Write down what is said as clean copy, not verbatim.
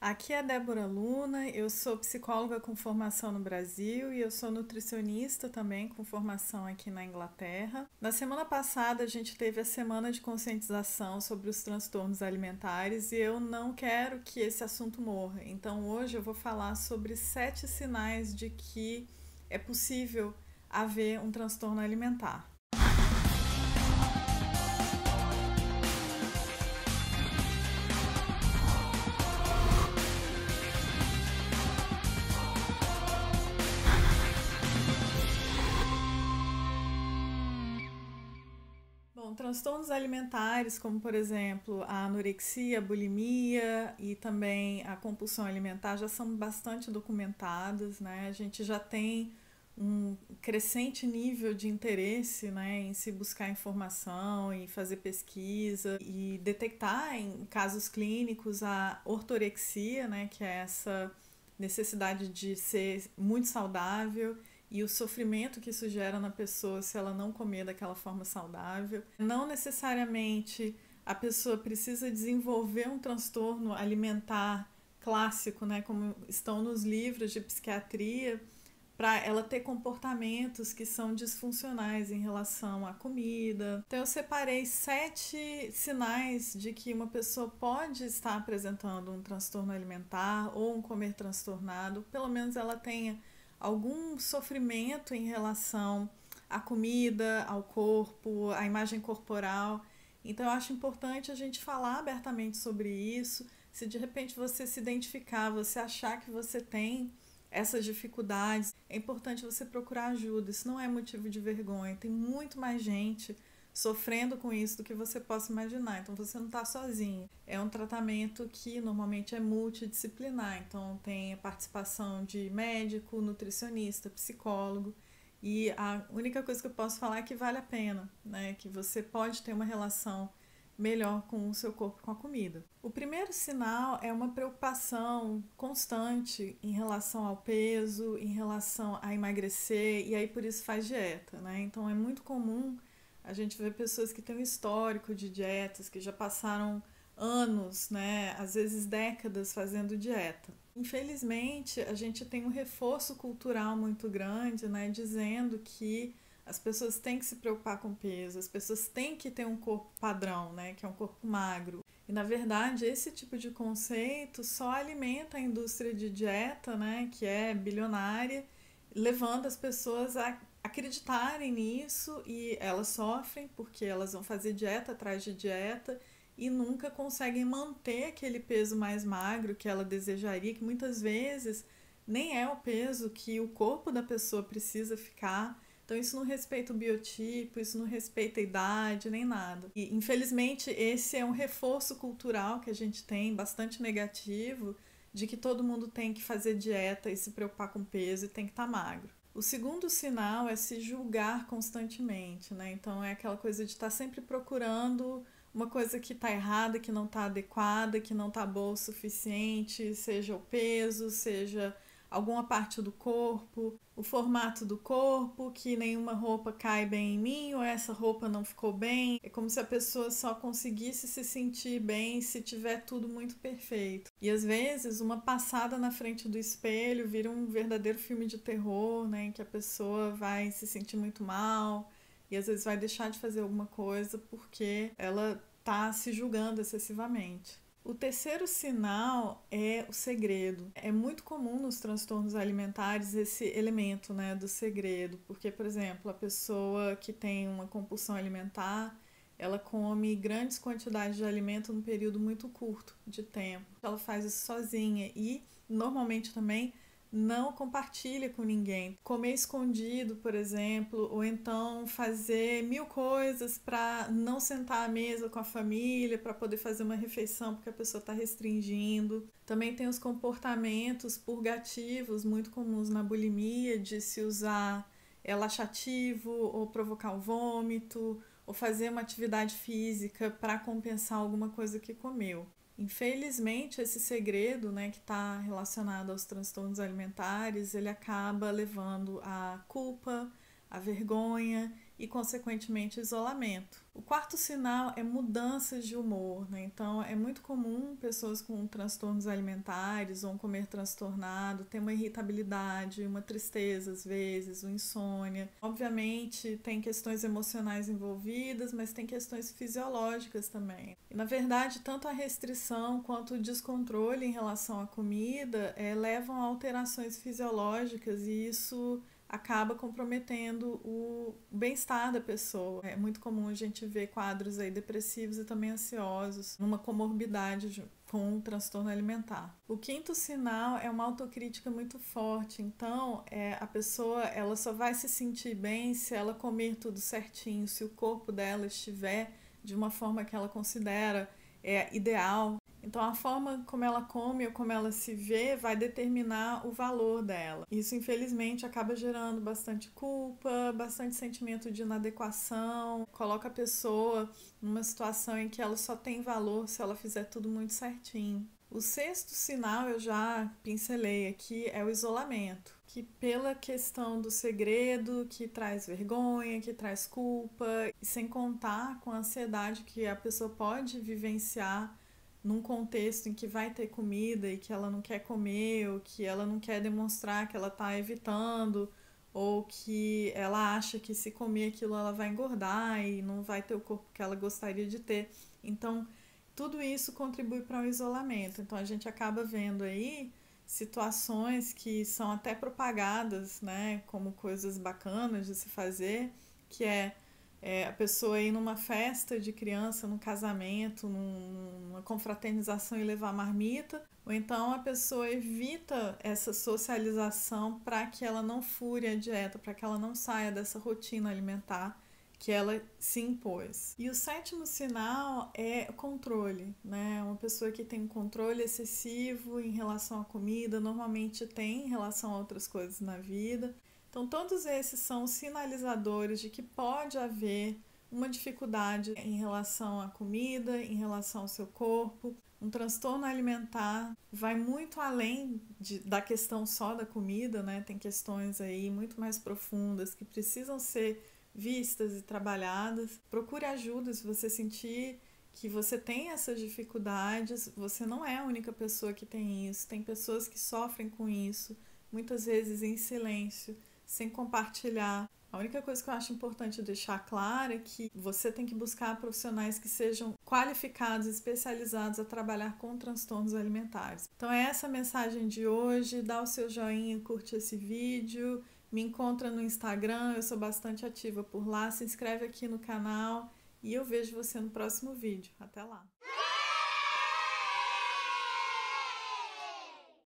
Aqui é Débora Luna, eu sou psicóloga com formação no Brasil e eu sou nutricionista também com formação aqui na Inglaterra. Na semana passada a gente teve a semana de conscientização sobre os transtornos alimentares e eu não quero que esse assunto morra. Então hoje eu vou falar sobre 7 sinais de que é possível haver um transtorno alimentar. Bom, transtornos alimentares, como por exemplo a anorexia, a bulimia e também a compulsão alimentar, já são bastante documentados, né? A gente já tem um crescente nível de interesse, né, em se buscar informação, em fazer pesquisa e detectar em casos clínicos a ortorexia, né, que é essa necessidade de ser muito saudável e o sofrimento que isso gera na pessoa se ela não comer daquela forma saudável. Não necessariamente a pessoa precisa desenvolver um transtorno alimentar clássico, né, como estão nos livros de psiquiatria, para ela ter comportamentos que são disfuncionais em relação à comida. Então eu separei 7 sinais de que uma pessoa pode estar apresentando um transtorno alimentar ou um comer transtornado, pelo menos ela tenha algum sofrimento em relação à comida, ao corpo, à imagem corporal. Então eu acho importante a gente falar abertamente sobre isso. Se de repente você se identificar, você achar que você tem essas dificuldades, é importante você procurar ajuda. Isso não é motivo de vergonha. Tem muito mais gente sofrendo com isso do que você possa imaginar. Então você não está sozinho. É um tratamento que normalmente é multidisciplinar. Então tem a participação de médico, nutricionista, psicólogo. E a única coisa que eu posso falar é que vale a pena, né? Que você pode ter uma relação melhor com o seu corpo, com a comida. O primeiro sinal é uma preocupação constante em relação ao peso, em relação a emagrecer, e aí por isso faz dieta, né? Então é muito comum a gente ver pessoas que têm um histórico de dietas, que já passaram anos, né? Às vezes décadas fazendo dieta. Infelizmente, a gente tem um reforço cultural muito grande, né? Dizendo que as pessoas têm que se preocupar com o peso, as pessoas têm que ter um corpo padrão, né, que é um corpo magro. E na verdade, esse tipo de conceito só alimenta a indústria de dieta, né, que é bilionária, levando as pessoas a acreditarem nisso e elas sofrem porque elas vão fazer dieta atrás de dieta e nunca conseguem manter aquele peso mais magro que ela desejaria, que muitas vezes nem é o peso que o corpo da pessoa precisa ficar. Então isso não respeita o biotipo, isso não respeita a idade, nem nada. E infelizmente esse é um reforço cultural que a gente tem, bastante negativo, de que todo mundo tem que fazer dieta e se preocupar com peso e tem que estar magro. O segundo sinal é se julgar constantemente, né? Então é aquela coisa de estar sempre procurando uma coisa que está errada, que não está adequada, que não está boa o suficiente, seja o peso, seja alguma parte do corpo, o formato do corpo, que nenhuma roupa cai bem em mim ou essa roupa não ficou bem. É como se a pessoa só conseguisse se sentir bem se tiver tudo muito perfeito. E às vezes uma passada na frente do espelho vira um verdadeiro filme de terror, né, em que a pessoa vai se sentir muito mal e às vezes vai deixar de fazer alguma coisa porque ela está se julgando excessivamente. O terceiro sinal é o segredo. É muito comum nos transtornos alimentares esse elemento, né, do segredo, porque, por exemplo, a pessoa que tem uma compulsão alimentar, ela come grandes quantidades de alimento num período muito curto de tempo. Ela faz isso sozinha e, normalmente também, não compartilha com ninguém. Comer escondido, por exemplo, ou então fazer 1000 coisas para não sentar à mesa com a família, para poder fazer uma refeição porque a pessoa está restringindo. Também tem os comportamentos purgativos muito comuns na bulimia, de se usar laxativo ou provocar o vômito, ou fazer uma atividade física para compensar alguma coisa que comeu. Infelizmente, esse segredo, né, que está relacionado aos transtornos alimentares, ele acaba levando à culpa, à vergonha e, consequentemente, isolamento. O quarto sinal é mudanças de humor, né? Então, é muito comum pessoas com transtornos alimentares ou um comer transtornado ter uma irritabilidade, uma tristeza às vezes, uma insônia. Obviamente, tem questões emocionais envolvidas, mas tem questões fisiológicas também. E, na verdade, tanto a restrição quanto o descontrole em relação à comida levam a alterações fisiológicas e isso acaba comprometendo o bem-estar da pessoa. É muito comum a gente ver quadros aí depressivos e também ansiosos, numa comorbidade com um transtorno alimentar. O quinto sinal é uma autocrítica muito forte. Então, a pessoa ela só vai se sentir bem se ela comer tudo certinho, se o corpo dela estiver de uma forma que ela considera ideal. Então, a forma como ela come ou como ela se vê vai determinar o valor dela. Isso, infelizmente, acaba gerando bastante culpa, bastante sentimento de inadequação, coloca a pessoa numa situação em que ela só tem valor se ela fizer tudo muito certinho. O sexto sinal eu já pincelei aqui, é o isolamento, que pela questão do segredo, que traz vergonha, que traz culpa, e sem contar com a ansiedade que a pessoa pode vivenciar num contexto em que vai ter comida e que ela não quer comer, ou que ela não quer demonstrar que ela está evitando, ou que ela acha que se comer aquilo ela vai engordar e não vai ter o corpo que ela gostaria de ter. Então, tudo isso contribui para o isolamento. Então, a gente acaba vendo aí situações que são até propagadas, né, como coisas bacanas de se fazer, que a pessoa ir numa festa de criança, num casamento, numa confraternização e levar marmita, ou então a pessoa evita essa socialização para que ela não fure a dieta, para que ela não saia dessa rotina alimentar que ela se impôs. E o sétimo sinal é o controle, né? Uma pessoa que tem um controle excessivo em relação à comida, normalmente tem em relação a outras coisas na vida. Então, todos esses são sinalizadores de que pode haver uma dificuldade em relação à comida, em relação ao seu corpo. Um transtorno alimentar vai muito além da questão só da comida, né? Tem questões aí muito mais profundas que precisam ser vistas e trabalhadas. Procure ajuda se você sentir que você tem essas dificuldades. Você não é a única pessoa que tem isso. Tem pessoas que sofrem com isso, muitas vezes em silêncio, sem compartilhar. A única coisa que eu acho importante deixar claro é que você tem que buscar profissionais que sejam qualificados, especializados a trabalhar com transtornos alimentares. Então é essa a mensagem de hoje. Dá o seu joinha, curte esse vídeo, me encontra no Instagram, eu sou bastante ativa por lá. Se inscreve aqui no canal e eu vejo você no próximo vídeo. Até lá!